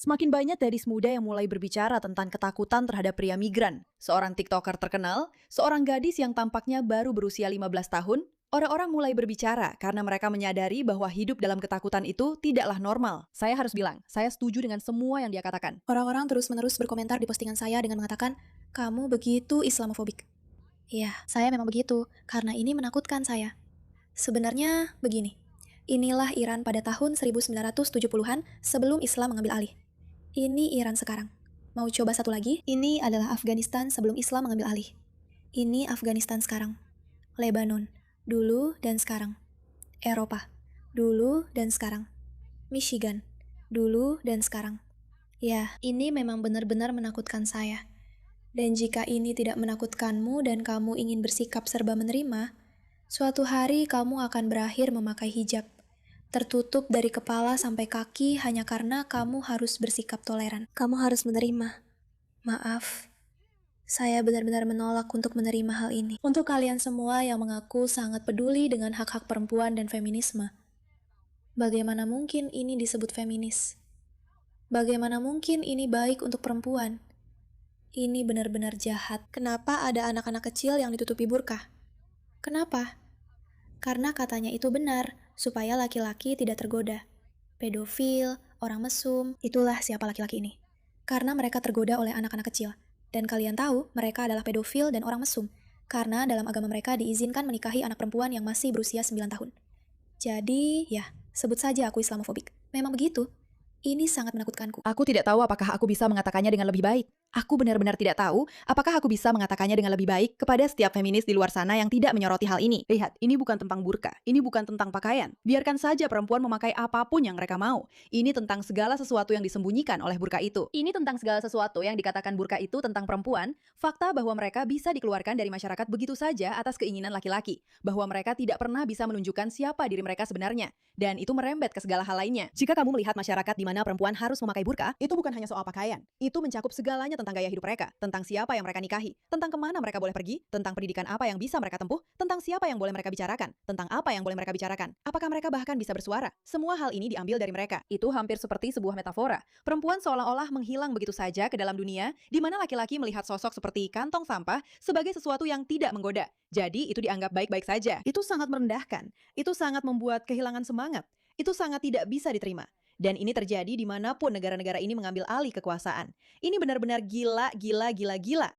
Semakin banyak gadis muda yang mulai berbicara tentang ketakutan terhadap pria migran. Seorang TikToker terkenal, seorang gadis yang tampaknya baru berusia 15 tahun, orang-orang mulai berbicara karena mereka menyadari bahwa hidup dalam ketakutan itu tidaklah normal. Saya harus bilang, saya setuju dengan semua yang dia katakan. Orang-orang terus-menerus berkomentar di postingan saya dengan mengatakan, "Kamu begitu Islamofobik." Iya, saya memang begitu, karena ini menakutkan saya. Sebenarnya begini, inilah Iran pada tahun 1970-an sebelum Islam mengambil alih. Ini Iran sekarang. Mau coba satu lagi? Ini adalah Afghanistan sebelum Islam mengambil alih. Ini Afghanistan sekarang. Lebanon, dulu dan sekarang. Eropa, dulu dan sekarang. Michigan, dulu dan sekarang. Ya, ini memang benar-benar menakutkan saya. Dan jika ini tidak menakutkanmu dan kamu ingin bersikap serba menerima, suatu hari kamu akan berakhir memakai hijab, tertutup dari kepala sampai kaki hanya karena kamu harus bersikap toleran. Kamu harus menerima. Maaf, saya benar-benar menolak untuk menerima hal ini. Untuk kalian semua yang mengaku sangat peduli dengan hak-hak perempuan dan feminisme, bagaimana mungkin ini disebut feminis? Bagaimana mungkin ini baik untuk perempuan? Ini benar-benar jahat. Kenapa ada anak-anak kecil yang ditutupi burkah? Kenapa? Karena katanya itu benar, supaya laki-laki tidak tergoda. Pedofil, orang mesum, itulah siapa laki-laki ini. Karena mereka tergoda oleh anak-anak kecil. Dan kalian tahu, mereka adalah pedofil dan orang mesum. Karena dalam agama mereka diizinkan menikahi anak perempuan yang masih berusia 9 tahun. Jadi, ya, sebut saja aku Islamofobik. Memang begitu. Ini sangat menakutkanku. Aku tidak tahu apakah aku bisa mengatakannya dengan lebih baik. Aku benar-benar tidak tahu apakah aku bisa mengatakannya dengan lebih baik kepada setiap feminis di luar sana yang tidak menyoroti hal ini. Lihat, ini bukan tentang burka, ini bukan tentang pakaian. Biarkan saja perempuan memakai apapun yang mereka mau. Ini tentang segala sesuatu yang disembunyikan oleh burka itu. Ini tentang segala sesuatu yang dikatakan burka itu tentang perempuan, fakta bahwa mereka bisa dikeluarkan dari masyarakat begitu saja atas keinginan laki-laki, bahwa mereka tidak pernah bisa menunjukkan siapa diri mereka sebenarnya, dan itu merembet ke segala hal lainnya. Jika kamu melihat masyarakat di mana perempuan harus memakai burka, itu bukan hanya soal pakaian. Itu mencakup segalanya tentang gaya hidup mereka, tentang siapa yang mereka nikahi, tentang kemana mereka boleh pergi, tentang pendidikan apa yang bisa mereka tempuh, tentang siapa yang boleh mereka bicarakan, tentang apa yang boleh mereka bicarakan, apakah mereka bahkan bisa bersuara. Semua hal ini diambil dari mereka. Itu hampir seperti sebuah metafora. Perempuan seolah-olah menghilang begitu saja ke dalam dunia, di mana laki-laki melihat sosok seperti kantong sampah sebagai sesuatu yang tidak menggoda. Jadi itu dianggap baik-baik saja. Itu sangat merendahkan. Itu sangat membuat kehilangan semangat. Itu sangat tidak bisa diterima. Dan ini terjadi dimanapun negara-negara ini mengambil alih kekuasaan. Ini benar-benar gila, gila, gila, gila.